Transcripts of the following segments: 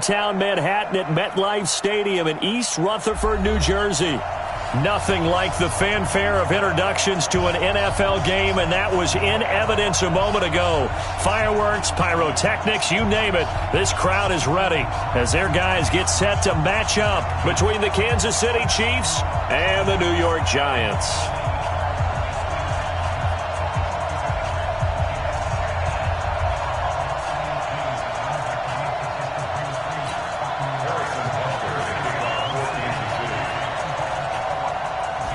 downtown Manhattan at MetLife Stadium in East Rutherford, New Jersey. Nothing like the fanfare of introductions to an NFL game, and that was in evidence a moment ago. Fireworks, pyrotechnics, you name it. This crowd is ready as their guys get set to match up between the Kansas City Chiefs and the New York Giants.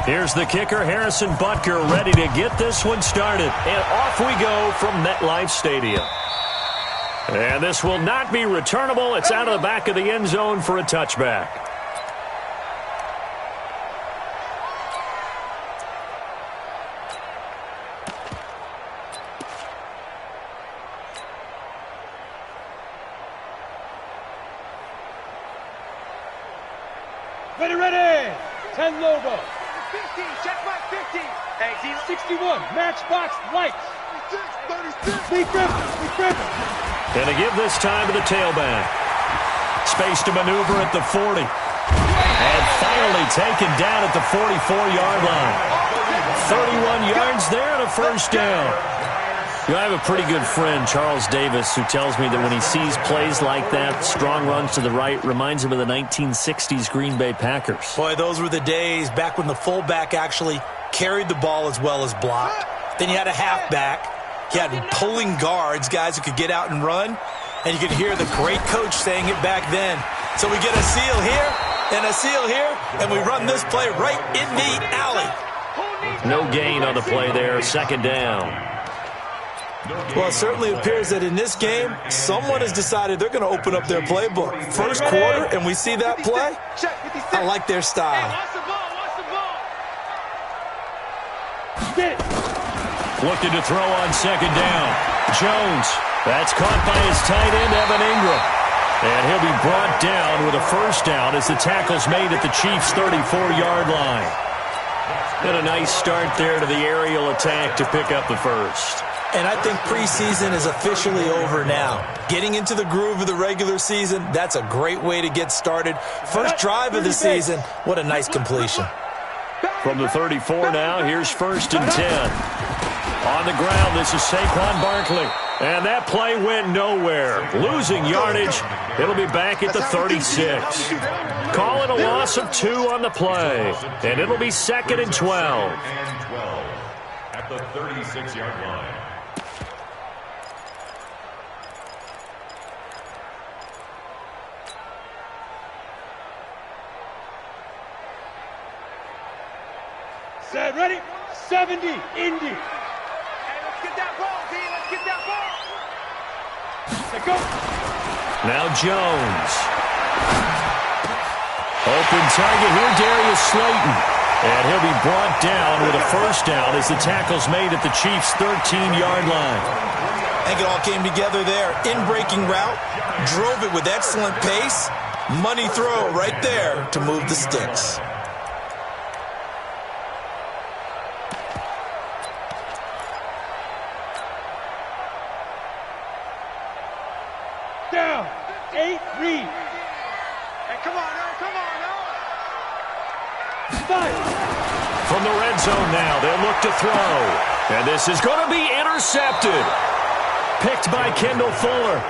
Here's the kicker, Harrison Butker, ready to get this one started. And off we go from MetLife Stadium. And this will not be returnable. It's out of the back of the end zone for a touchback. Ready. 10 logo. 50, check back 50. Hey, 61, matchbox lights. 36. Lee Griffin. And to give this time to the tailback. Space to maneuver at the 40. And finally taken down at the 44-yard line. 31 yards there and a first down. You know, I have a pretty good friend, Charles Davis, who tells me that when he sees plays like that, strong runs to the right, reminds him of the 1960s Green Bay Packers. Boy, those were the days back when the fullback actually carried the ball as well as blocked. Then you had a halfback. You had pulling guards, guys who could get out and run. And you could hear the great coach saying it back then. So we get a seal here and a seal here, and we run this play right in the alley. No gain on the play there, second down. Well, it certainly appears that in this game, someone has decided they're going to open up their playbook. First quarter, and we see that play. I like their style. Looking to throw on second down. Jones. That's caught by his tight end, Evan Ingram. And he'll be brought down with a first down as the tackle's made at the Chiefs' 34-yard line. And a nice start there to the aerial attack to pick up the first. And I think preseason is officially over now. Getting into the groove of the regular season, that's a great way to get started. First drive of the season, what a nice completion. From the 34 now, here's 1st and 10. On the ground, this is Saquon Barkley. And that play went nowhere. Losing yardage. It'll be back at the 36. Call it a loss of 2 on the play. And it'll be 2nd and 12. At the 36-yard line. Set, ready, 70, Indy. Hey, let's get that ball, D. Let's get that ball. Let's go. Now Jones. Open target here, Darius Slayton. And he'll be brought down with a first down as the tackle's made at the Chiefs' 13-yard line. I think it all came together there. In-breaking route, drove it with excellent pace. Money throw right there to move the sticks. Down, 8, read. Hey, come on, no, come on, no. 5. From the red zone now, they'll look to throw. And this is going to be intercepted. Picked by Kendall Fuller.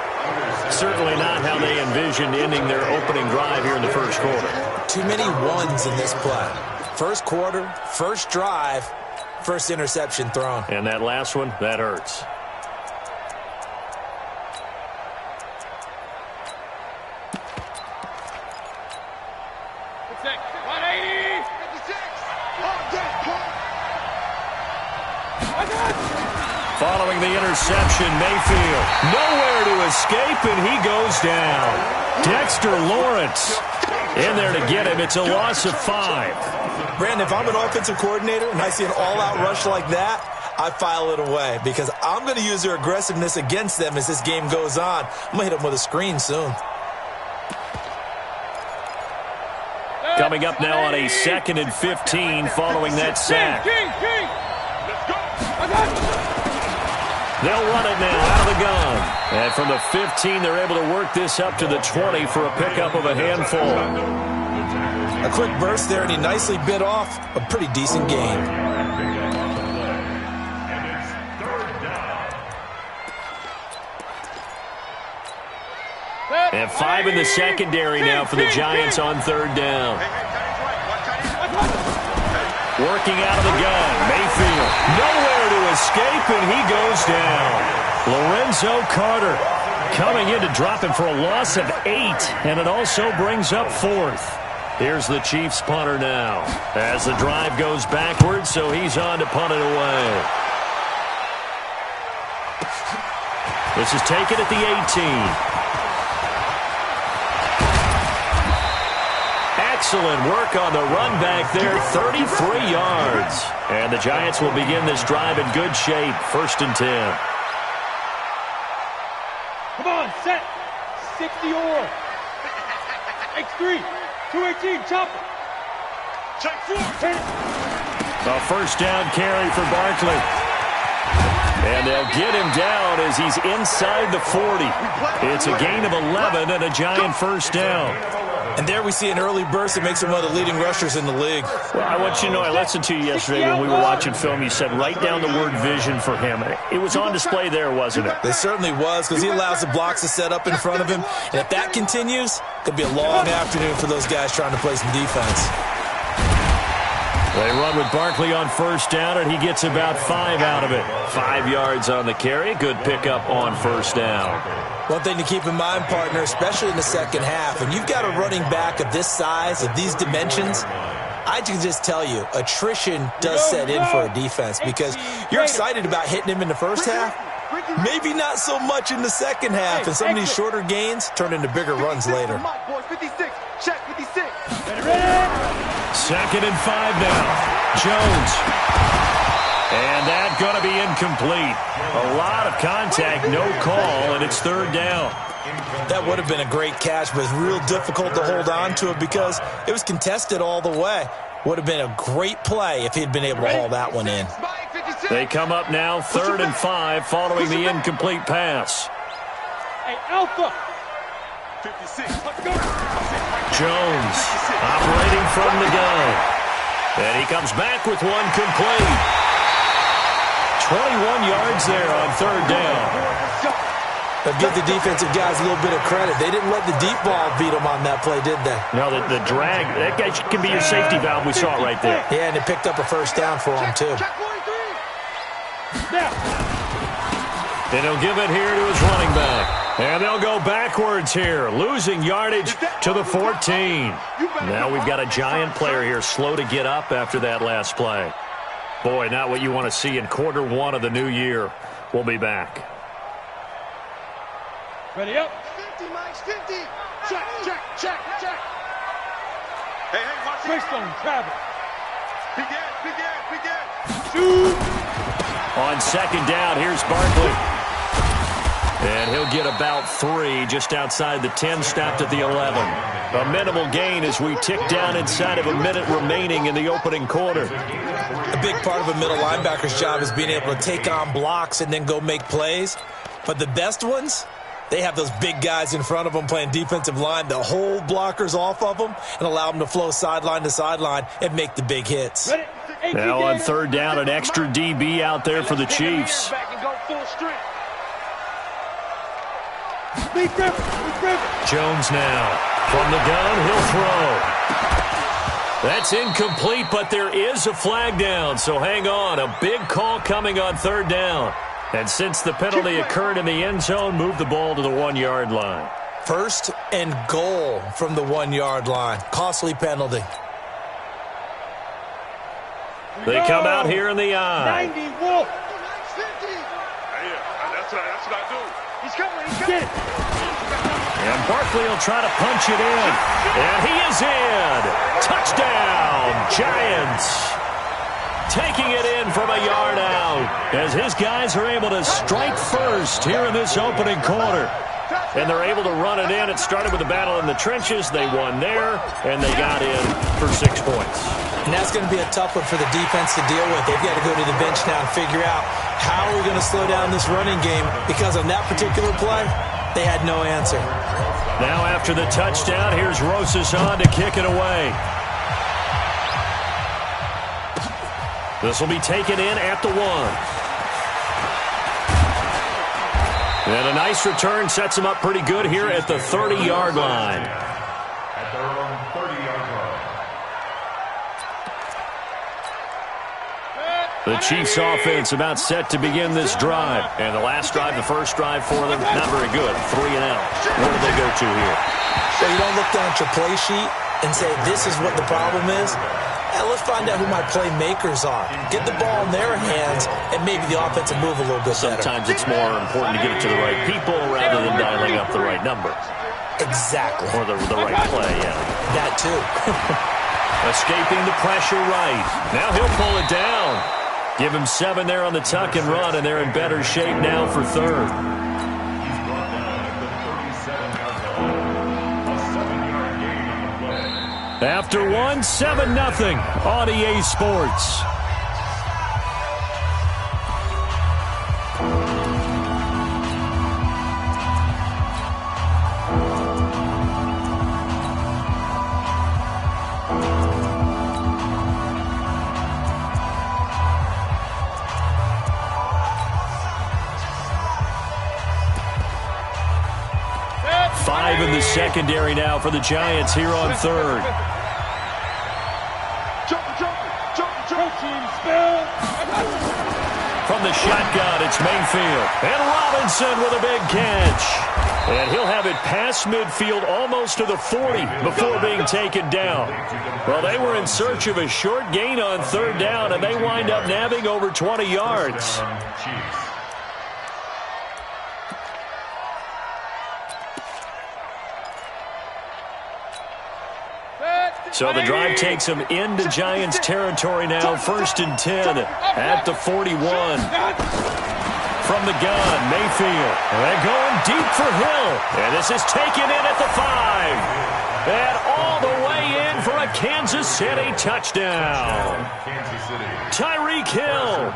Certainly not how they envisioned ending their opening drive here in the first quarter. Too many ones in this play. First quarter, first drive, first interception thrown. And that last one, that hurts. Following the interception, Mayfield nowhere to escape, and he goes down. Dexter Lawrence in there to get him. It's a loss of 5. Brandon, if I'm an offensive coordinator and I see an all-out rush like that, I file it away because I'm going to use their aggressiveness against them as this game goes on. I'm going to hit them with a screen soon. Coming up now on a 2nd and 15 following that sack. They'll run it now out of the gun. And from the 15, they're able to work this up to the 20 for a pickup of a handful. A quick burst there, and he nicely bit off a pretty decent gain. And 5 in the secondary now for the Giants on third down. Working out of the gun, Mayfield. Nowhere to escape, and he goes down. Lorenzo Carter coming in to drop him for a loss of 8, and it also brings up 4th. Here's the Chiefs punter now as the drive goes backwards, so he's on to punt it away. This is taken at the 18. Excellent work on the run back there, 33 yards. And the Giants will begin this drive in good shape, 1st and 10. Come on, set. 60 or. X3. 218, chop it. Check 4. A first down carry for Barkley. And they'll get him down as he's inside the 40. It's a gain of 11 and a Giant first down. And there we see an early burst that makes him one of the leading rushers in the league. Well, I want you to know, I listened to you yesterday when we were watching film. You said write down the word vision for him. It was on display there, wasn't it? It certainly was, because he allows the blocks to set up in front of him. And if that continues, it could be a long afternoon for those guys trying to play some defense. They run with Barkley on first down, and he gets about 5 out of it. 5 yards on the carry. Good pickup on first down. One thing to keep in mind, partner, especially in the second half, and you've got a running back of this size, of these dimensions, I can just tell you, attrition does set in for a defense, because you're excited about hitting him in the first half, maybe not so much in the second half, and some of these shorter gains turn into bigger runs later. 2nd and 5 now. Jones. And that's going to be incomplete. A lot of contact, no call, and it's 3rd down. That would have been a great catch, but it's real difficult to hold on to it because it was contested all the way. Would have been a great play if he'd been able to haul that one in. They come up now 3rd and 5 following the incomplete pass. Hey, Alpha. 56. Jones operating from the gun. And he comes back with one complete. 21 yards there on 3rd down. But give the defensive guys a little bit of credit. They didn't let the deep ball beat them on that play, did they? No, the drag, that guy can be your safety valve. We saw it right there. Yeah, and it picked up a first down for him, too. And he'll give it here to his running back. And they'll go backwards here, losing yardage to the 14. Now we've got a Giant player here slow to get up after that last play. Boy, not what you want to see in Q1 of the new year. We'll be back. Ready up. 50, Mike, 50. Check. Hey, watch it. Twist on Travis. Begin. Shoot. On 2nd down, here's Barkley. And he'll get about 3 just outside the 10, stopped at the 11. A minimal gain as we tick down inside of a minute remaining in the opening quarter. A big part of a middle linebacker's job is being able to take on blocks and then go make plays. But the best ones, they have those big guys in front of them playing defensive line to hold blockers off of them and allow them to flow sideline to sideline and make the big hits. Now on 3rd down, an extra DB out there for the Chiefs. Jones now from the gun, he'll throw. That's incomplete, but there is a flag down, so hang on. A big call coming on 3rd down. And since the penalty occurred in the end zone, move the ball to the 1-yard line. 1st and goal from the 1-yard line. Costly penalty. They come out here in the I. 90 Wolf. That's what I do. He's coming. And Barkley will try to punch it in. And he is in. Touchdown, Giants. Taking it in from a yard out as his guys are able to strike first here in this opening quarter. and they're able to run it in. It started with a battle in the trenches. They won there, and they got in for 6 points. And that's going to be a tough one for the defense to deal with. They've got to go to the bench now and figure out how are we going to slow down this running game, because on that particular play, they had no answer. Now after the touchdown, here's Rosas on to kick it away. This will be taken in at the 1. And a nice return sets him up pretty good here at the 30-yard line. At their own 30-yard line. The Chiefs' offense about set to begin this drive. And the last drive, the first drive for them, not very good. 3 and out. Where do they go to here? So you don't look down at your play sheet and say, this is what the problem is. Let's find out who my playmakers are. Get the ball in their hands, and maybe the offense will move a little bit better. Sometimes it's more important to get it to the right people rather than dialing up the right number. Exactly. Or the right play, yeah. That too. Escaping the pressure right. Now he'll pull it down. Give him 7 there on the tuck and run, and they're in better shape now for third. He's brought down at the 37-yard line. A 7-yard gain on the play. After 1, 7-0 on EA Sports. Five in the secondary now for the Giants here on third. From the shotgun, it's Mayfield. And Robinson with a big catch. And he'll have it past midfield almost to the 40 before being taken down. Well, they were in search of a short gain on third down, and they wind up nabbing over 20 yards. So the drive takes them into Giants territory now. 1st and 10 at the 41. From the gun, Mayfield. They're going deep for Hill. And this is taken in at the 5. And all the way in for a Kansas City touchdown. Tyreek Hill,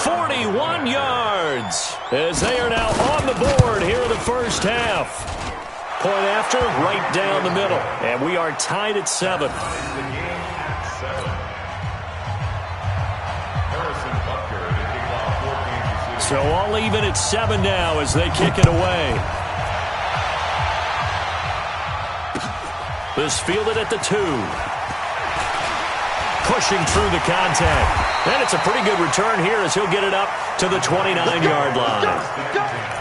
41 yards. As they are now on the board here in the first half. Point after, right down the middle. And we are tied at 7. So all even at 7 now as they kick it away. This fielded at the 2. Pushing through the contact. And it's a pretty good return here as he'll get it up to the 29-yard line.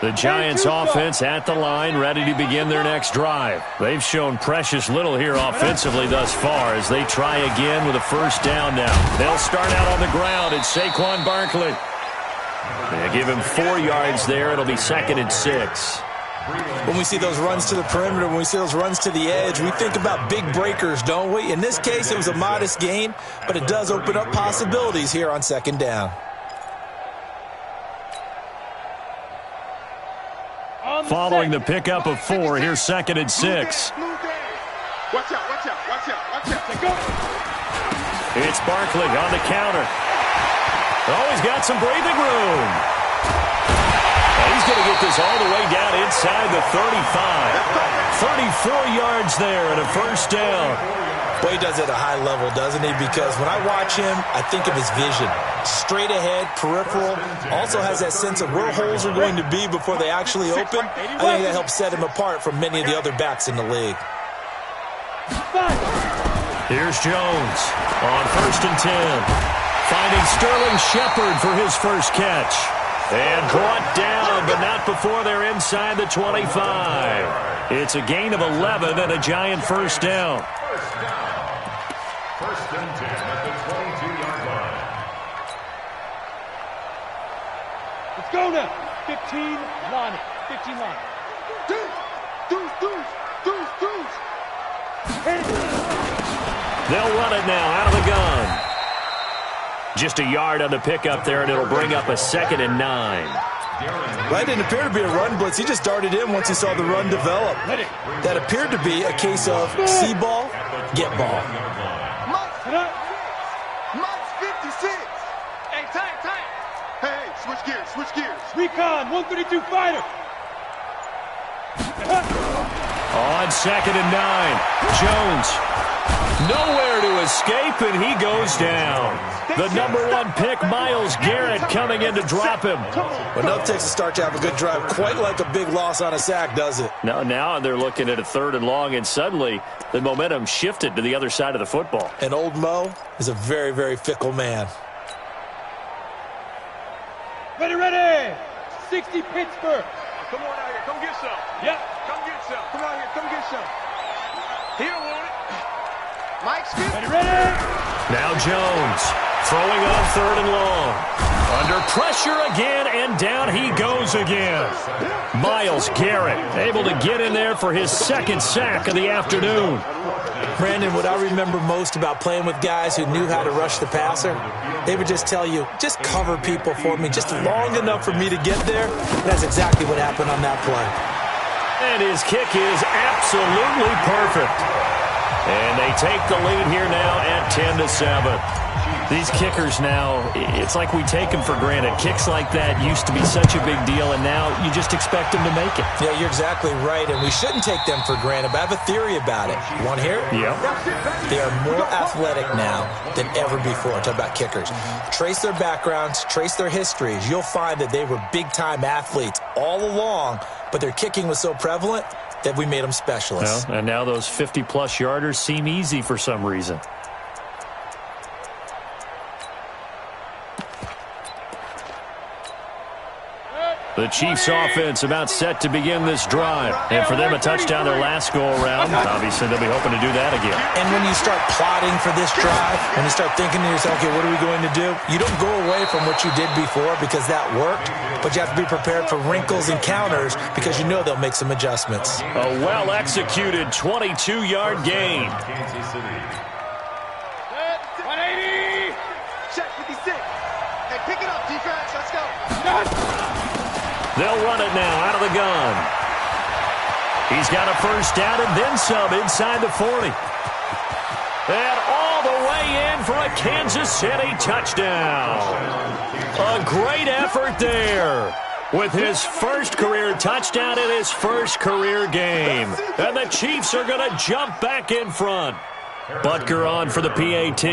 The Giants offense at the line, ready to begin their next drive. They've shown precious little here offensively thus far as they try again with a first down now. They'll start out on the ground. It's Saquon Barkley. They give him 4 yards there. It'll be 2nd and 6. When we see those runs to the perimeter, when we see those runs to the edge, we think about big breakers, don't we? In this case, it was a modest gain, but it does open up possibilities here on 2nd down. Following the pickup of 4, here's 2nd and 6. Watch out, watch out, watch out, watch out. Go. It's Barkley on the counter. Oh, he's got some breathing room. And he's going to get this all the way down inside the 35. 34 yards there and a first down. Boy, he does it at a high level, doesn't he? Because when I watch him, I think of his vision. Straight ahead, peripheral. Also has that sense of where holes are going to be before they actually open. I think that helps set him apart from many of the other backs in the league. Here's Jones on 1st and 10. Finding Sterling Shepard for his first catch. And brought down, but not before they're inside the 25. It's a gain of 11 and a Giant first down. First and 10 at the 22-yard line. Let's go now. 15 line. 15 line. They'll run it now out of the gun. Just a yard on the pickup there, and it'll bring up a 2nd and 9. That didn't appear to be a run blitz. He just darted in once he saw the run develop. That appeared to be a case of see ball, get ball. Mutz 56. Hey, time. Hey, switch gears. Recon, 132 fighter. On 2nd and 9, Jones. Nowhere to escape, and he goes down. The #1 pick, Myles Garrett, coming in to drop him. Well, enough takes a start to have a good drive. Quite like a big loss on a sack, does it? Now they're looking at a 3rd and long, and suddenly the momentum shifted to the other side of the football. And old Mo is a very, very fickle man. Ready. 60 Pittsburgh. Come on out here. Come get some. Yep. Come get some. Come out here. Come get some. He don't want it. Mike's good. Ready. Now Jones throwing on 3rd and long. Under pressure again, and down he goes again. Myles Garrett able to get in there for his 2nd sack of the afternoon. Brandon, what I remember most about playing with guys who knew how to rush the passer, they would just tell you, just cover people for me, just long enough for me to get there. And that's exactly what happened on that play. And his kick is absolutely perfect. And they take the lead here now at 10-7. These kickers now, it's like we take them for granted. Kicks like that used to be such a big deal, and now you just expect them to make it. Yeah, you're exactly right, and we shouldn't take them for granted, but I have a theory about it. You want to hear it? Yeah. They are more athletic now than ever before. Talk about kickers. Trace their backgrounds, trace their histories. You'll find that they were big-time athletes all along, but their kicking was so prevalent that we made them specialists. Well, and now those 50-plus yarders seem easy for some reason. The Chiefs offense about set to begin this drive. And for them, a touchdown their last go-around. Obviously, they'll be hoping to do that again. And when you start plotting for this drive, when you start thinking to yourself, okay, what are we going to do? You don't go away from what you did before because that worked, but you have to be prepared for wrinkles and counters because you know they'll make some adjustments. A well-executed 22-yard gain. 180. Check 56. Hey, pick it up, defense. Let's go. They'll run it now out of the gun. He's got a 1st down and then some inside the 40. And all the way in for a Kansas City touchdown. A great effort there with his 1st career touchdown in his 1st career game. And the Chiefs are going to jump back in front. Butker on for the PAT.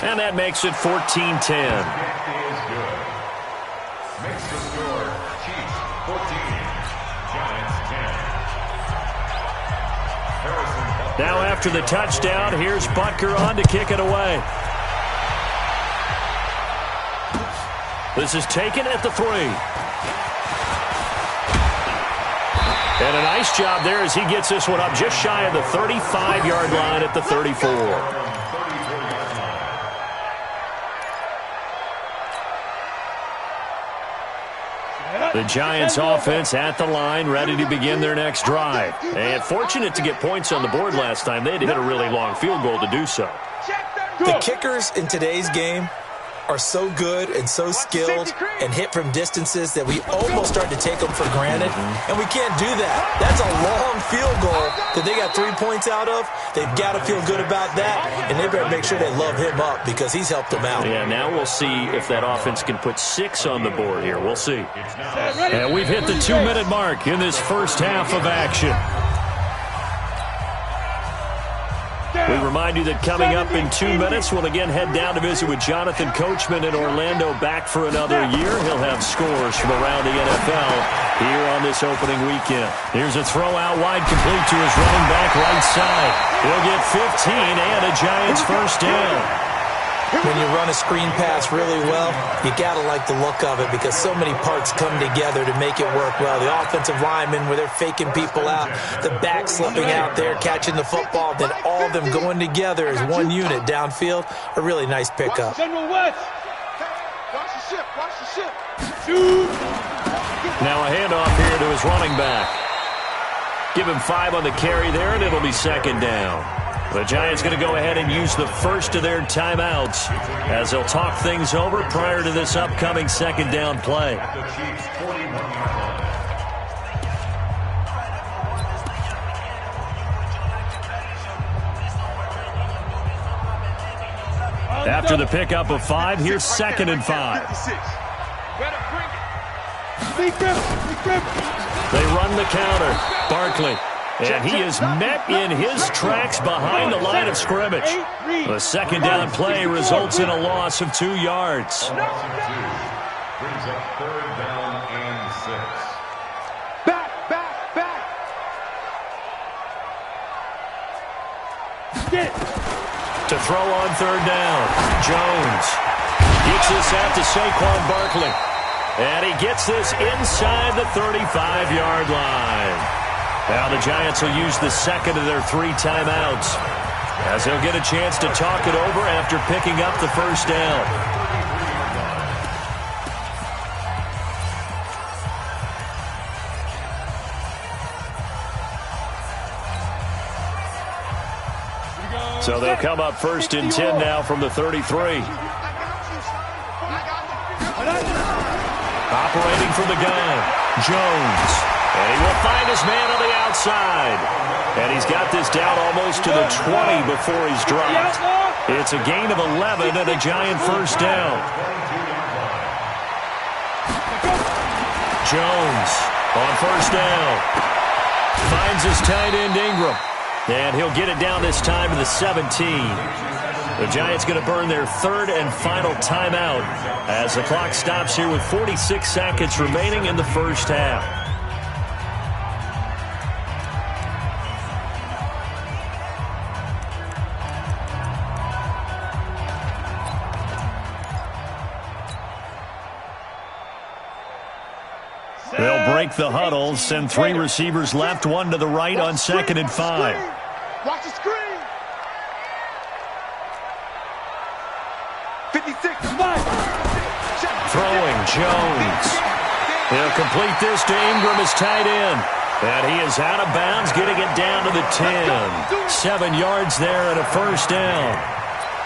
And that makes it 14-10. Makes the score Chiefs 14, Giants 10. Now after the touchdown, here's Butker on to kick it away. This is taken at the 3. And a nice job there as he gets this one up just shy of the 35-yard line at the 34. The Giants offense at the line, ready to begin their next drive. And fortunate to get points on the board last time. They had to hit a really long field goal to do so. The kickers in today's game are so good and so skilled and hit from distances that we almost start to take them for granted, and we can't do that. That's a long field goal that they got 3 points out of. They've got to feel good about that, and they better make sure they love him up because he's helped them out. Yeah, now we'll see if that offense can put 6 on the board here. We'll see. And we've hit the 2-minute mark in this first half of action. We remind you that coming up in 2 minutes, we'll again head down to visit with Jonathan Coachman in Orlando, back for another year. He'll have scores from around the NFL here on this opening weekend. Here's a throw out wide, complete to his running back right side. He'll get 15 and a Giants 1st down. When you run a screen pass really well, you got to like the look of it because so many parts come together to make it work well. The offensive linemen, where they're faking people out, the back slipping out there, catching the football, then all of them going together as one unit downfield, a really nice pickup. General West. Watch the ship. Watch the ship. Shoot. Now a handoff here to his running back. Give him 5 on the carry there, and it'll be second down. The Giants going to go ahead and use the first of their timeouts as they'll talk things over prior to this upcoming second down play. After the pickup of 5, here's second and 5. They run the counter. Barkley. And he is met in his tracks behind the line of scrimmage. The second down play results in a loss of 2 yards. Brings up third down and 6. Back. To throw on third down, Jones gets this out to Saquon Barkley. And he gets this inside the 35-yard line. Now the Giants will use the second of their 3 timeouts as they'll get a chance to talk it over after picking up the first down. So they'll come up first and 10 now from the 33. Operating from the gun, Jones. And he will find his man on the outside. And he's got this down almost to the 20 before he's dropped. It's a gain of 11 and a Giant first down. Jones on first down. Finds his tight end Ingram. And he'll get it down this time to the 17. The Giants going to burn their third and final timeout as the clock stops here with 46 seconds remaining in the first half. They'll break the huddle, send 3 receivers left, 1 to the right on second and 5. Watch the screen. 56. Throwing, Jones. He'll complete this to Ingram as tight end. And he is out of bounds, getting it down to the 10. 7 yards there and a first down.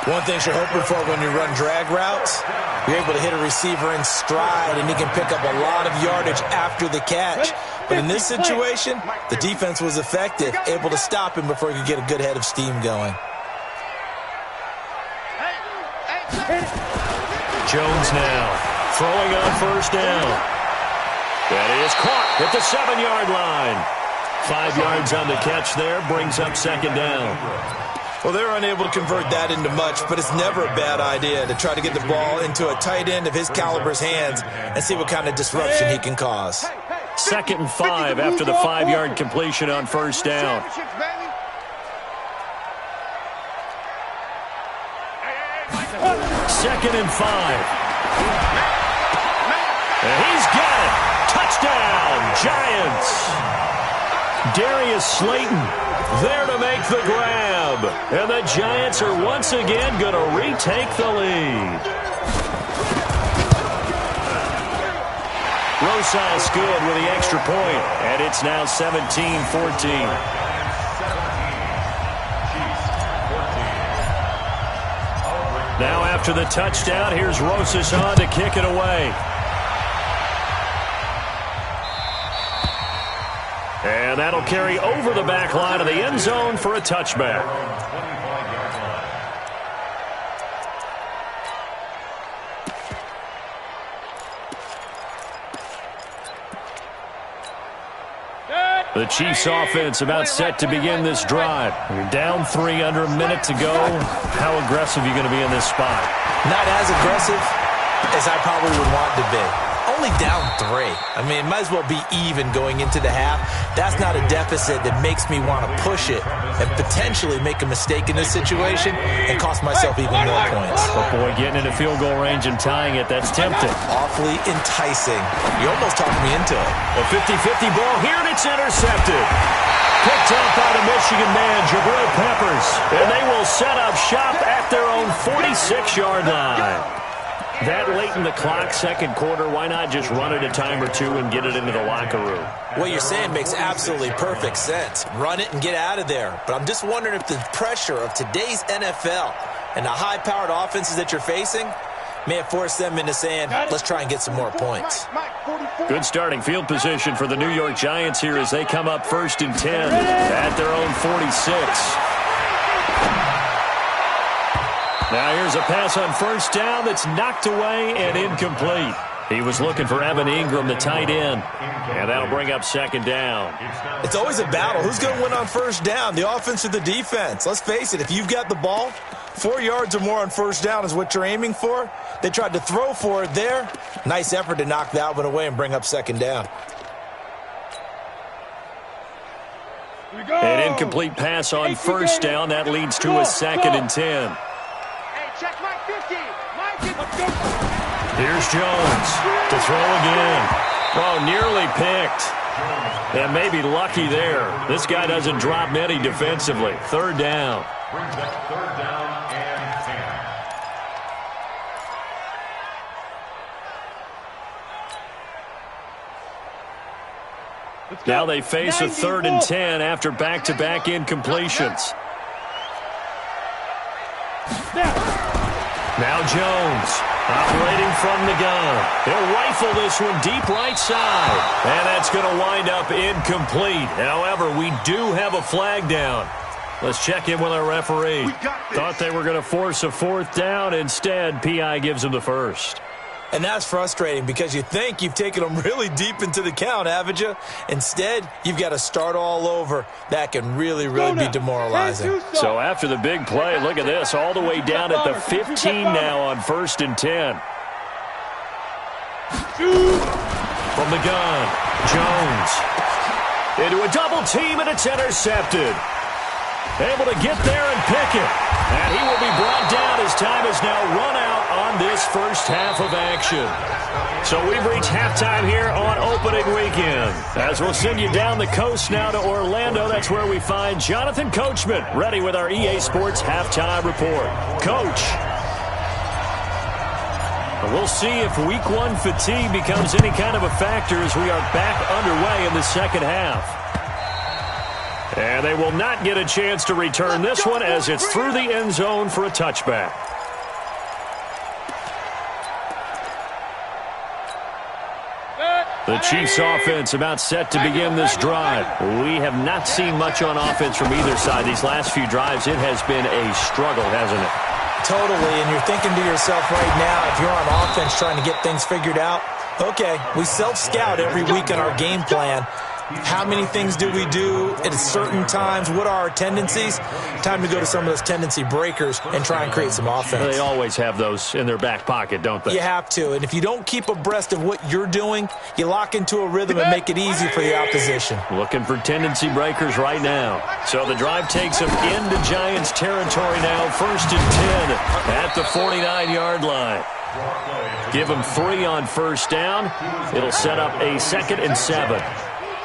One thing you're hoping for when you run drag routes, you're able to hit a receiver in stride, and he can pick up a lot of yardage after the catch. But in this situation, the defense was effective, able to stop him before he could get a good head of steam going. Jones now throwing on first down. That is caught at the 7-yard line. 5 yards on the catch there, brings up second down. Well, they're unable to convert that into much, but it's never a bad idea to try to get the ball into a tight end of his caliber's hands and see what kind of disruption he can cause. Second and 5 after the 5-yard completion on first down. Second and 5. And he's got it. Touchdown, Giants. Darius Slayton there to make the grab. And the Giants are once again going to retake the lead. Rosas good with the extra point, and it's now 17-14. Now after the touchdown, here's Rosas on to kick it away. And that'll carry over the back line of the end zone for a touchback. The Chiefs offense about set to begin this drive. You're down 3 under a minute to go. How aggressive are you going to be in this spot? Not as aggressive as I probably would want to be. Only down 3. I mean, it might as well be even going into the half. That's not a deficit that makes me want to push it and potentially make a mistake in this situation and cost myself even more points. But boy, getting into field goal range and tying it, that's tempting. Awfully enticing. You almost talked me into it. A 50-50 ball here, and it's intercepted. Picked up by the Michigan man, Jabril Peppers. And they will set up shop at their own 46-yard line. That late in the clock, second quarter, why not just run it a time or two and get it into the locker room? What you're saying makes absolutely perfect sense. Run it and get out of there. But I'm just wondering if the pressure of today's NFL and the high-powered offenses that you're facing may have forced them into saying, let's try and get some more points. Good starting field position for the New York Giants here as they come up 1st and 10 at their own 46. Now here's a pass on first down that's knocked away and incomplete. He was looking for Evan Ingram, the tight end, and that'll bring up second down. It's always a battle. Who's going to win on first down, the offense or the defense? Let's face it, if you've got the ball, 4 yards or more on first down is what you're aiming for. They tried to throw for it there. Nice effort to knock that one away and bring up second down. An incomplete pass on first down. That leads to a 2nd and 10. Check Mike 50. Here's Jones to throw again. Oh, nearly picked. And maybe lucky there. This guy doesn't drop many defensively. 3rd down. Brings up 3rd down and 10. Now they face a 3rd and 10 after back-to-back incompletions. Now Jones operating from the gun. He'll rifle this one deep right side. And that's going to wind up incomplete. However, we do have a flag down. Let's check in with our referee. Thought they were going to force a 4th down. Instead, PI gives them the first. And that's frustrating because you think you've taken them really deep into the count, haven't you? Instead, you've got to start all over. That can really be demoralizing. So after the big play, look at this, all the way down at the 15 now on 1st and 10. From the gun, Jones. Into a double team, and it's intercepted. Able to get there and pick it. And he will be brought down as time is now run out on this first half of action. So we've reached halftime here on opening weekend. As we'll send you down the coast now to Orlando, that's where we find Jonathan Coachman ready with our EA Sports halftime report. Coach. We'll see if week 1 fatigue becomes any kind of a factor as we are back underway in the second half. And they will not get a chance to return this one as it's through the end zone for a touchback. The Chiefs offense about set to begin this drive. We have not seen much on offense from either side. These last few drives, it has been a struggle, hasn't it? Totally, and you're thinking to yourself right now, if you're on offense trying to get things figured out, okay, we self-scout every week in our game plan. How many things do we do at certain times? What are our tendencies? Time to go to some of those tendency breakers and try and create some offense. They always have those in their back pocket, don't they? You have to. And if you don't keep abreast of what you're doing, you lock into a rhythm and make it easy for the opposition. Looking for tendency breakers right now. So the drive takes them into Giants territory now. 1st and 10 at the 49-yard line. Give them 3 on first down. It'll set up a 2nd and 7.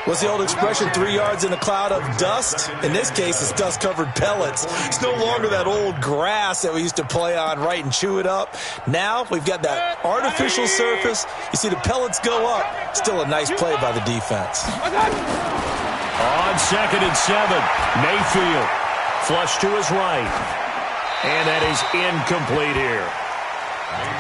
What's the old expression, 3 yards in a cloud of dust? In this case, it's dust-covered pellets. It's no longer that old grass that we used to play on, right, and chew it up. Now we've got that artificial surface. You see the pellets go up. Still a nice play by the defense. On 2nd and 7, Mayfield. Flush to his right. And that is incomplete here.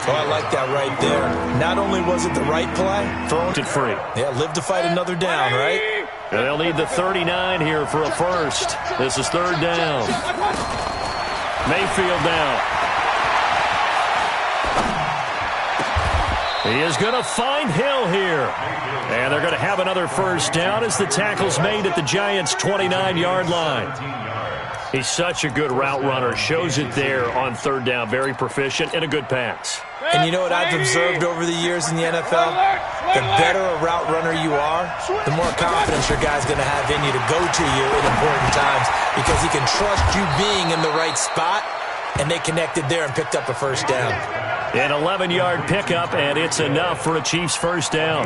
Oh, I like that right there. Not only was it the right play, thrown it free. Yeah, live to fight another down, right? And they'll need the 39 here for a first. This is 3rd down. Mayfield now. He is going to find Hill here. And they're going to have another first down as the tackle's made at the Giants' 29-yard line. He's such a good route runner. Shows it there on 3rd down. Very proficient and a good pass. And you know what I've observed over the years in the NFL? The better a route runner you are, the more confidence your guy's going to have in you to go to you in important times because he can trust you being in the right spot, and they connected there and picked up a first down. An 11-yard pickup, and it's enough for a Chiefs first down.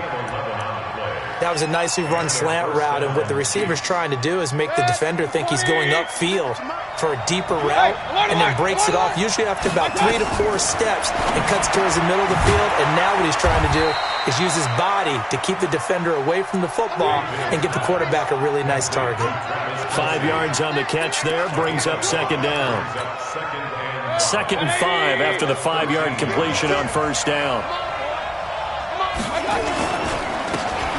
That was a nicely run slant route, and what the receiver's trying to do is make the defender think he's going upfield for a deeper route, and then breaks it off, usually after about 3 to 4 steps, and cuts towards the middle of the field. And now what he's trying to do is use his body to keep the defender away from the football and get the quarterback a really nice target. 5 yards on the catch there, brings up second down. 2nd and 5 after the 5-yard completion on first down.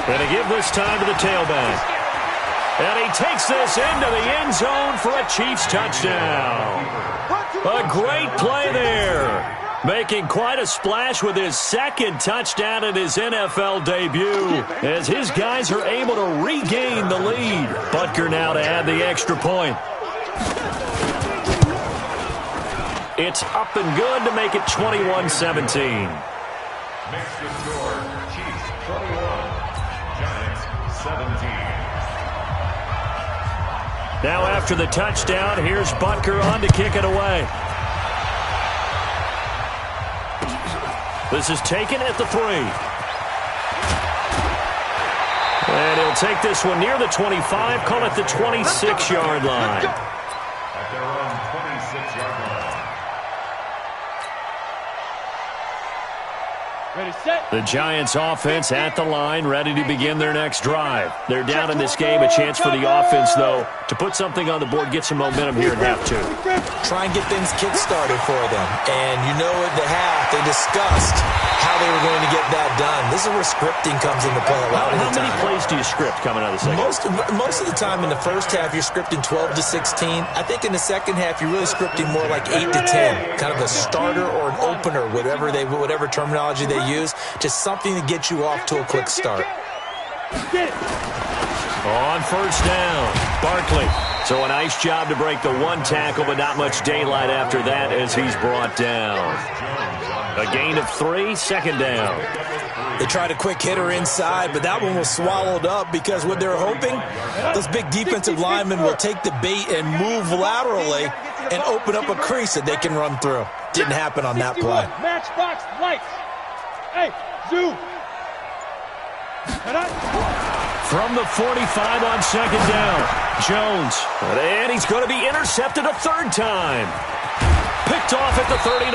Going to give this time to the tailback. And he takes this into the end zone for a Chiefs touchdown. A great play there. Making quite a splash with his 2nd touchdown in his NFL debut, as his guys are able to regain the lead. Butker now to add the extra point. It's up and good to make it 21-17. Makes the score Chiefs 21, Giants 17. Now after the touchdown, here's Butker on to kick it away. This is taken at the 3. And he'll take this one near the 25, call it the 26-yard line. At their own 26-yard line. Ready, set. The Giants offense at the line, ready to begin their next drive. They're down in this game. A chance for the offense, though, to put something on the board, get some momentum here at half 2. Try and get things kick-started for them. And you know at the half, they discussed how they were going to get that done. This is where scripting comes into play a lot of the time. How many plays do you script coming out of the second? Most of the time in the first half, you're scripting 12 to 16. I think in the second half, you're really scripting more like 8 to 10. Kind of a starter or an opener, whatever terminology they use. Just something to get you off to a quick start. On first down, Barkley. So a nice job to break the 1 tackle, but not much daylight after that as he's brought down. A gain of 3, 2nd down. They tried a quick hitter inside, but that one was swallowed up because what they're hoping, those big defensive linemen will take the bait and move laterally and open up a crease that they can run through. Didn't happen on that play. Matchbox lights. Hey, zoom. From the 45 on 2nd down, Jones. And he's going to be intercepted a 3rd time. Picked off at the 39.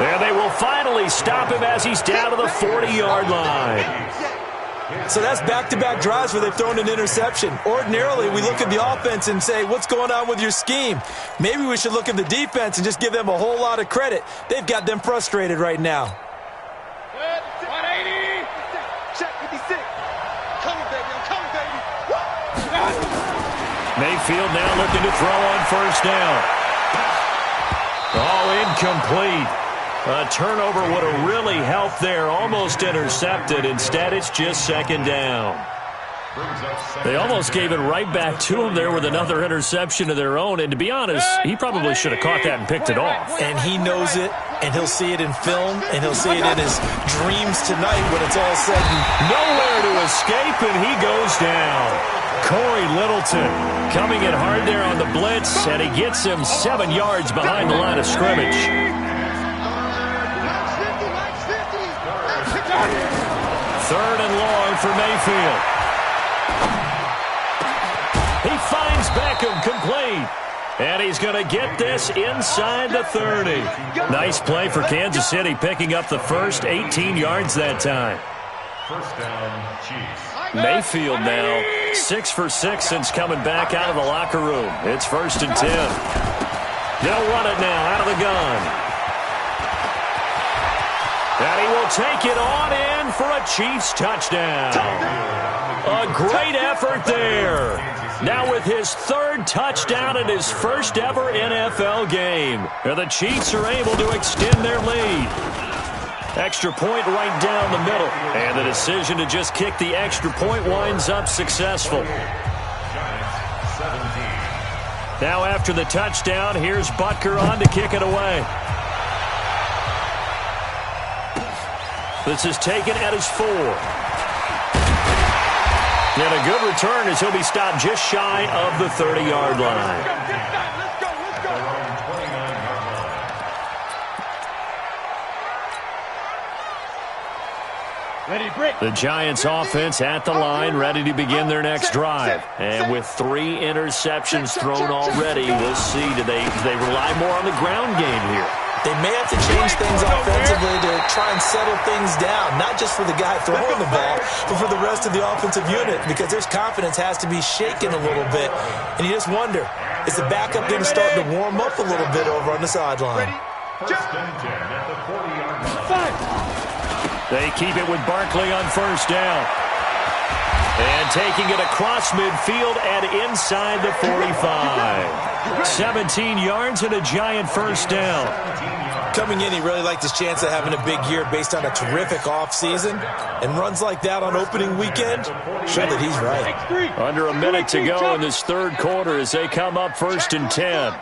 And they will finally stop him as he's down to the 40-yard line. So that's back-to-back drives where they've thrown an interception. Ordinarily, we look at the offense and say, what's going on with your scheme? Maybe we should look at the defense and just give them a whole lot of credit. They've got them frustrated right now. 180. Check 56. Coming, baby. I'm coming, baby. Mayfield now looking to throw on first down. Oh, incomplete. A turnover would have really helped there. Almost intercepted. Instead, it's just 2nd down. They almost gave it right back to him there with another interception of their own. And to be honest, he probably should have caught that and picked it off. And he knows it, and he'll see it in film, and he'll see it in his dreams tonight when it's all said and nowhere to escape, and he goes down. Corey Littleton coming in hard there on the blitz, and he gets him 7 yards behind the line of scrimmage. 3rd and long for Mayfield. He finds Beckham complete. And he's going to get this inside the 30. Nice play for Kansas City, picking up the first 18 yards that time. First down, Chiefs. Mayfield now 6 for 6 since coming back out of the locker room. It's 1st and 10. They'll run it now out of the gun. And he will take it on in for a Chiefs touchdown. A great effort there. Now with his 3rd touchdown in his first ever NFL game. And the Chiefs are able to extend their lead. Extra point right down the middle. And the decision to just kick the extra point winds up successful. Now after the touchdown, here's Butker on to kick it away. This is taken at his 4. And a good return as he'll be stopped just shy of the 30-yard line. Ready, The Giants offense at the line, ready to begin their next drive. And with 3 interceptions thrown already, we'll see. Do they rely more on the ground game here? They may have to change things offensively to try and settle things down, not just for the guy throwing the ball, but for the rest of the offensive unit, because their confidence has to be shaken a little bit. And you just wonder, is the backup going to start to warm up a little bit over on the sideline? First and 10 at the 40-yard line. They keep it with Barkley on first down. And taking it across midfield and inside the 45. 17 yards and a Giant first down. Coming in, he really liked his chance of having a big year based on a terrific offseason. And runs like that on opening weekend, show that he's right. Under a minute to go in this third quarter as they come up first and 10.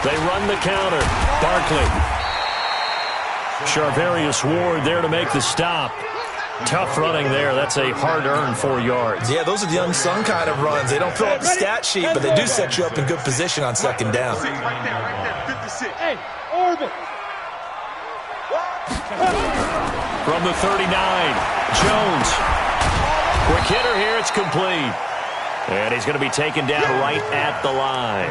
They run the counter. Barkley. Charvarius Ward there to make the stop. Tough running there. That's a hard-earned 4 yards. Yeah, those are the unsung kind of runs. They don't fill up the stat sheet, but they do set you up in good position on second down. Hey, Orbit. From the 39, Jones. Quick hitter here. It's complete. And he's going to be taken down right at the line.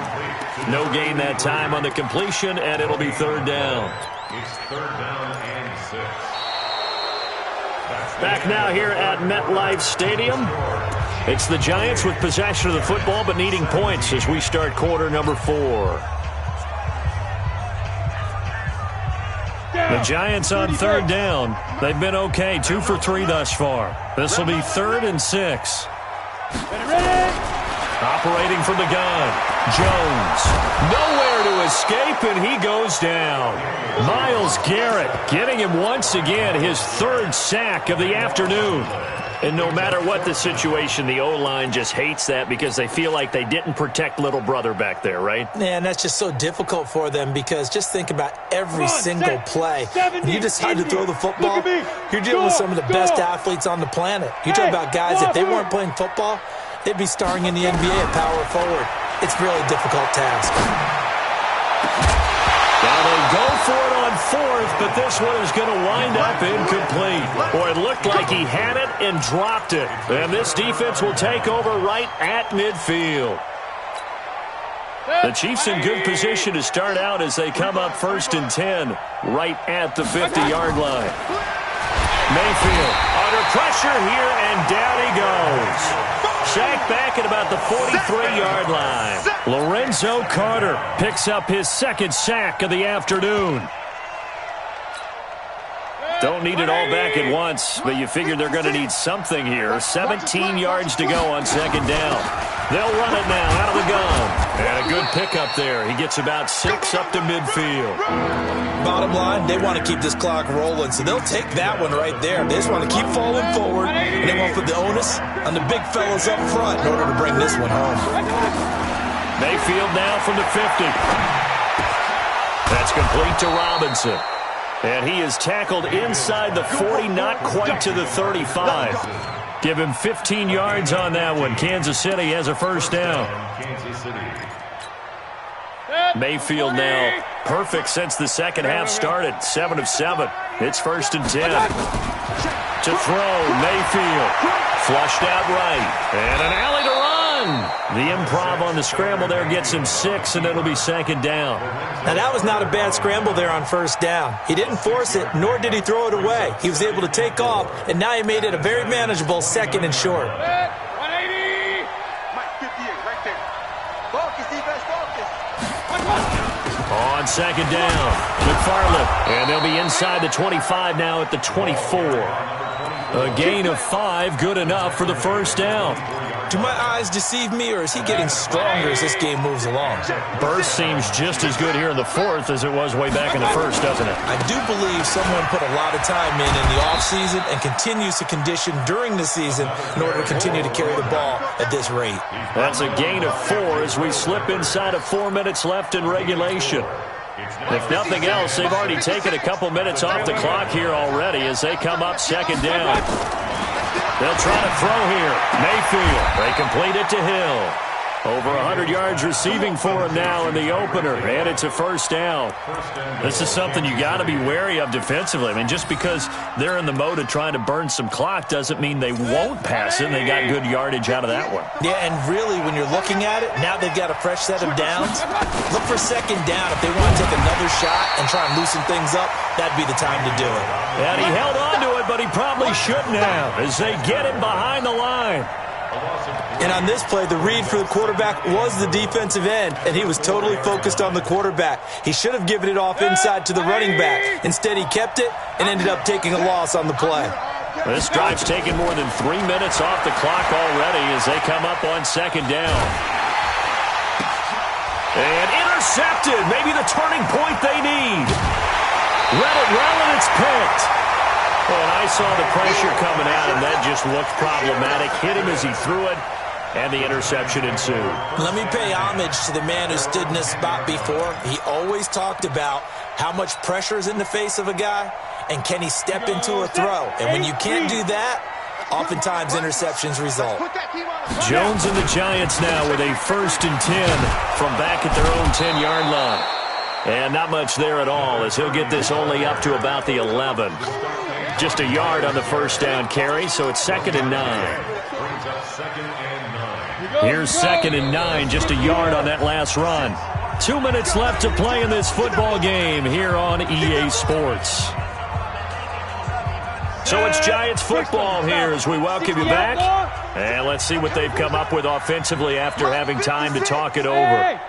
No gain that time on the completion, and it'll be third down. It's third down and 6. Back now here at MetLife Stadium. It's the Giants with possession of the football, but needing points as we start quarter number 4. The Giants on third down. They've been okay, 2 for 3 thus far. This will be 3rd and 6. Operating from the gun, Jones. Nowhere to escape, and he goes down. Myles Garrett getting him once again, his 3rd sack of the afternoon. And no matter what the situation, the O-line just hates that because they feel like they didn't protect little brother back there, right? Yeah, and that's just so difficult for them because just think about every single play. When you decide to throw the football, you're dealing with some of the best athletes on the planet. You talk about guys, if they weren't playing football, they'd be starring in the NBA at power forward. It's a really difficult task. Now they go for it on 4th, but this one is going to wind up incomplete. Boy, it looked like he had it and dropped it. And this defense will take over right at midfield. The Chiefs in good position to start out as they come up 1st and 10 right at the 50-yard line. Mayfield under pressure here, and down he goes. Sacked back at about the 43-yard line. Lorenzo Carter picks up his 2nd sack of the afternoon. Don't need it all back at once, but you figure they're going to need something here. 17 yards to go on 2nd down. They'll run it now out of the gun. And a good pickup there. He gets about 6 up to midfield. Bottom line, they want to keep this clock rolling, so they'll take that one right there. They just want to keep falling forward, and they won't put the onus on the big fellas up front in order to bring this one home. Mayfield now from the 50. That's complete to Robinson. And he is tackled inside the 40, not quite to the 35. Give him 15 yards on that one. Kansas City has a first down. Mayfield now perfect since the second half started. 7 of 7. It's 1st and 10. To throw, Mayfield. Flushed out right. And an alley to run. The improv on the scramble there gets him 6, and it'll be 2nd down. Now, that was not a bad scramble there on first down. He didn't force it, nor did he throw it away. He was able to take off, and now he made it a very manageable 2nd and short. 180. Mike 58 right there. Focus, defense, focus. On 2nd down, McFarland. And they'll be inside the 25 now at the 24. A gain of 5, good enough for the first down. Do my eyes deceive me, or is he getting stronger as this game moves along? Burst seems just as good here in the 4th as it was way back in the 1st, doesn't it? I do believe someone put a lot of time in the offseason and continues to condition during the season in order to continue to carry the ball at this rate. That's a gain of 4 as we slip inside of 4 minutes left in regulation. If nothing else, they've already taken a couple minutes off the clock here already as they come up 2nd down. They'll try to throw here. Mayfield. They complete it to Hill. Over 100 yards receiving for him now in the opener, and it's a first down. This is something you got to be wary of defensively. I mean, just because they're in the mode of trying to burn some clock doesn't mean they won't pass it, and they got good yardage out of that one. Yeah, and really, when you're looking at it, now they've got a fresh set of downs. Look for second down. If they want to take another shot and try and loosen things up, that'd be the time to do it. And he held on to it, but he probably shouldn't have as they get him behind the line. And on this play, the read for the quarterback was the defensive end, and he was totally focused on the quarterback. He should have given it off inside to the running back. Instead, he kept it and ended up taking a loss on the play. This drive's taken more than 3 minutes off the clock already as they come up on second down. And intercepted, maybe the turning point they need. Read it well, and it's picked. Oh, and I saw the pressure coming at him. That just looked problematic. Hit him as he threw it, and the interception ensued. Let me pay homage to the man who stood in this spot before. He always talked about how much pressure is in the face of a guy, and can he step into a throw. And when you can't do that, oftentimes interceptions result. Jones and the Giants now with a 1st and 10 from back at their own 10-yard line. And not much there at all as he'll get this only up to about the 11. Just a yard on the first down carry, so it's 2nd and 9. Here's 2nd and 9, just a yard on that last run. 2 minutes left to play in this football game here on EA Sports. So it's Giants football here as we welcome you back. And let's see what they've come up with offensively after having time to talk it over.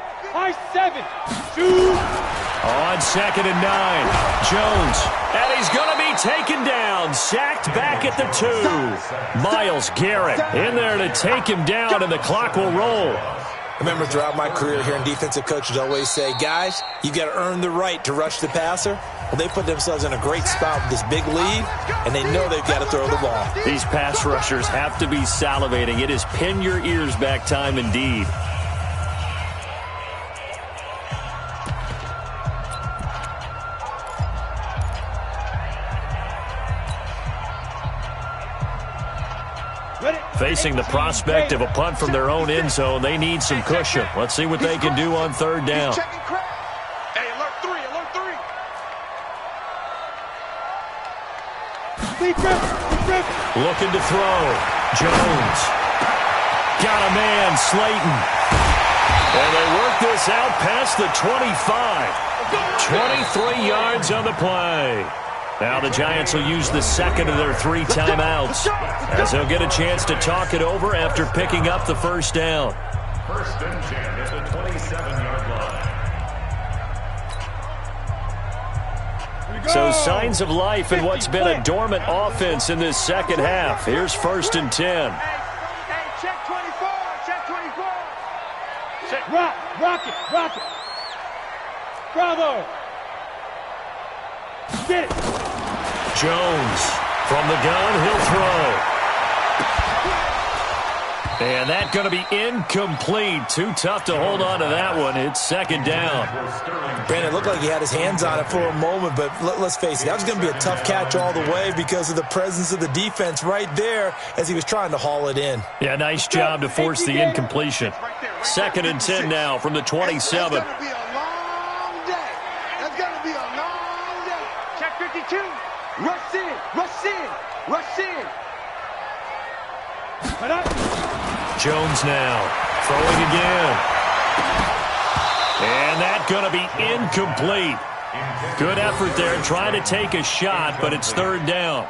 On 2nd and 9, Jones, and he's going to be taken down, sacked back at the 2. Myles Garrett in there to take him down, and the clock will roll. I remember throughout my career hearing defensive coaches always say, guys, you've got to earn the right to rush the passer. Well, they put themselves in a great spot with this big lead, and they know they've got to throw the ball. These pass rushers have to be salivating. It is pin your ears back time indeed. Facing the prospect of a punt from their own end zone, they need some cushion. Let's see what they can do on 3rd down. Hey, alert 3, alert 3. Looking to throw. Jones. Got a man, Slayton. And they work this out past the 25. 23 yards on the play. Now the Giants will use the 2nd of their 3 timeouts as they'll get a chance to talk it over after picking up the first down. 1st and 10 at the 27-yard line. So signs of life in what's been a dormant offense in this second half. Here's 1st and 10. Hey, check 24, check 24. Check. Rock it. Bravo. Get it. Jones from the gun, he'll throw. And that's going to be incomplete. Too tough to hold on to that one. It's 2nd down. Brandon, it looked like he had his hands on it for a moment, but let's face it, that was going to be a tough catch all the way because of the presence of the defense right there as he was trying to haul it in. Yeah, nice job to force the incompletion. 2nd and 10 now from the 27. It's going to be a long day. It's going to be a long day. Check 52. Rush in. Jones now throwing again. And that's going to be incomplete. Good effort there trying to take a shot, but it's 3rd down.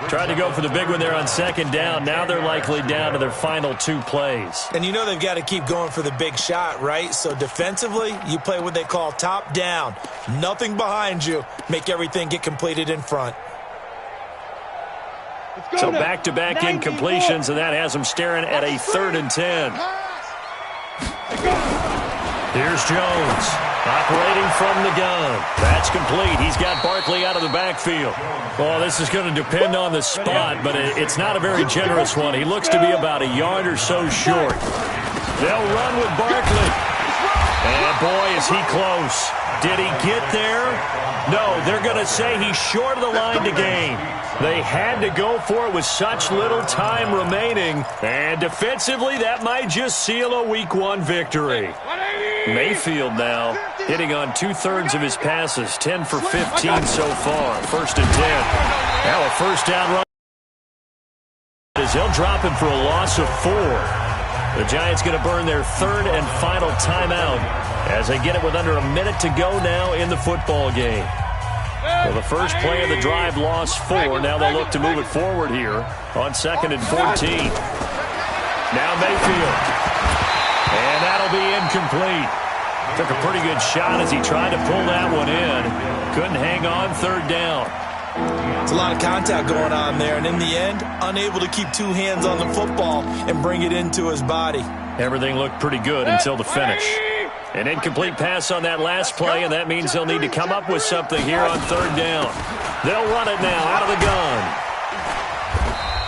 Tried to go for the big one there on 2nd down. Now they're likely down to their final 2 plays. And you know they've got to keep going for the big shot, right? So defensively, you play what they call top down. Nothing behind you. Make everything get completed in front. So back-to-back incompletions, and that has them staring at a 3rd and 10. Here's Jones, operating from the gun. That's complete. He's got Barkley out of the backfield. Well, this is going to depend on the spot, but it's not a very generous one. He looks to be about a yard or so short. They'll run with Barkley. And boy, is he close. Did he get there? No, they're going to say he's short of the line to gain. They had to go for it with such little time remaining. And defensively, that might just seal a Week 1 victory. Mayfield now hitting on 2/3 of his passes, 10 for 15 so far. 1st and 10. Now a first down run. As they'll drop him for a loss of 4. The Giants going to burn their 3rd and final timeout as they get it with under a minute to go now in the football game. Well, the first play of the drive lost 4. Now they'll look to move it forward here on 2nd and 14. Now Mayfield. And that'll be incomplete. Took a pretty good shot as he tried to pull that one in. Couldn't hang on 3rd down. It's a lot of contact going on there, and in the end, unable to keep 2 hands on the football and bring it into his body. Everything looked pretty good until the finish. An incomplete pass on that last play, and that means they'll need to come up with something here on 3rd down. They'll run it now out of the gun.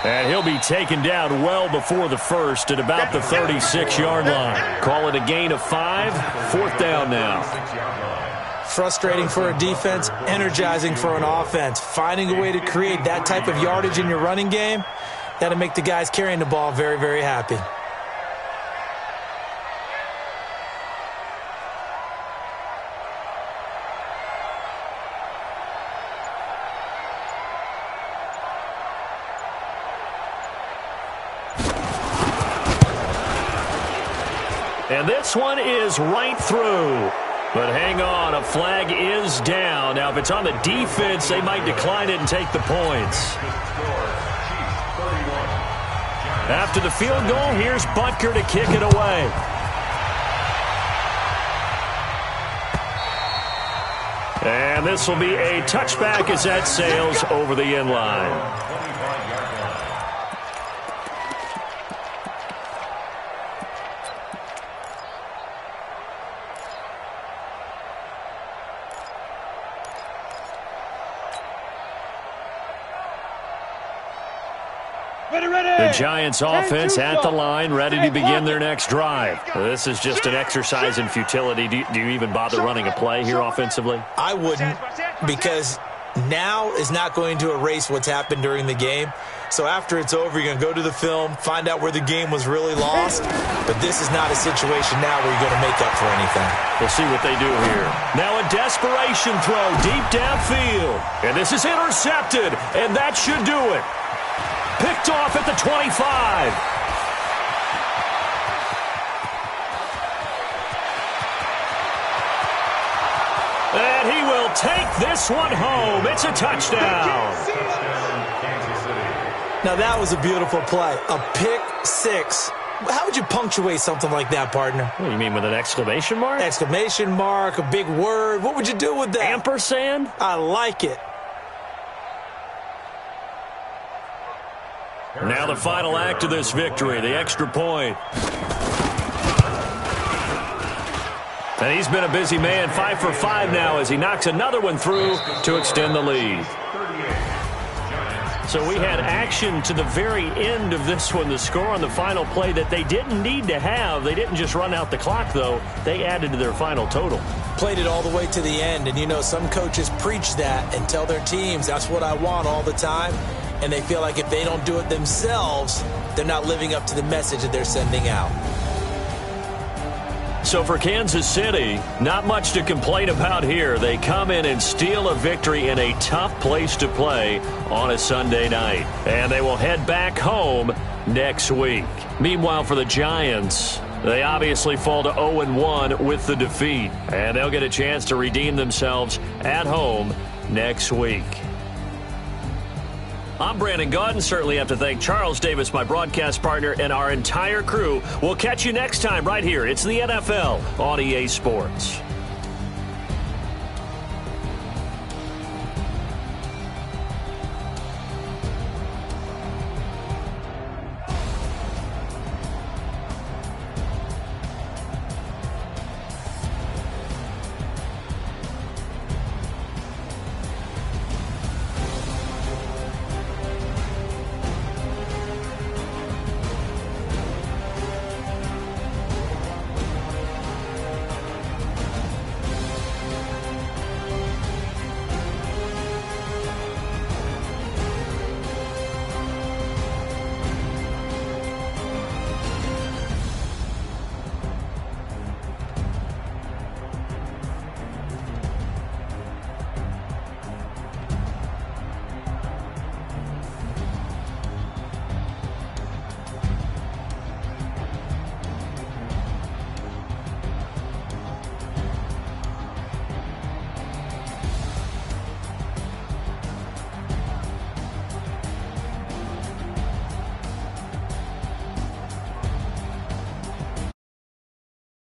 And he'll be taken down well before the first at about the 36-yard line. Call it a gain of 5. 4th down now. Frustrating for a defense, energizing for an offense. Finding a way to create that type of yardage in your running game, that'll make the guys carrying the ball very, very happy. And this one is right through. But hang on, a flag is down. Now, if it's on the defense, they might decline it and take the points. After the field goal, here's Butker to kick it away. And this will be a touchback as that sails over the end line. The Giants offense at the line, ready to begin their next drive. This is just an exercise in futility. Do you even bother running a play here offensively? I wouldn't, because now is not going to erase what's happened during the game. So after it's over, you're going to go to the film, find out where the game was really lost. But this is not a situation now where you're going to make up for anything. We'll see what they do here. Now a desperation throw deep downfield. And this is intercepted, and that should do it. Picked off at the 25. And he will take this one home. It's a touchdown. Now that was a beautiful play. A pick 6. How would you punctuate something like that, partner? What do you mean, with an exclamation mark? Exclamation mark, a big word. What would you do with that? Ampersand? I like it. Now the final act of this victory, the extra point. And he's been a busy man, 5 for 5 now as he knocks another one through to extend the lead. So we had action to the very end of this one, the score on the final play that they didn't need to have. They didn't just run out the clock, though. They added to their final total. Played it all the way to the end, and you know, some coaches preach that and tell their teams, that's what I want all the time. And they feel like if they don't do it themselves, they're not living up to the message that they're sending out. So for Kansas City, not much to complain about here. They come in and steal a victory in a tough place to play on a Sunday night. And they will head back home next week. Meanwhile, for the Giants, they obviously fall to 0-1 with the defeat. And they'll get a chance to redeem themselves at home next week. I'm Brandon Gaudin. Certainly have to thank Charles Davis, my broadcast partner, and our entire crew. We'll catch you next time right here. It's the NFL on EA Sports.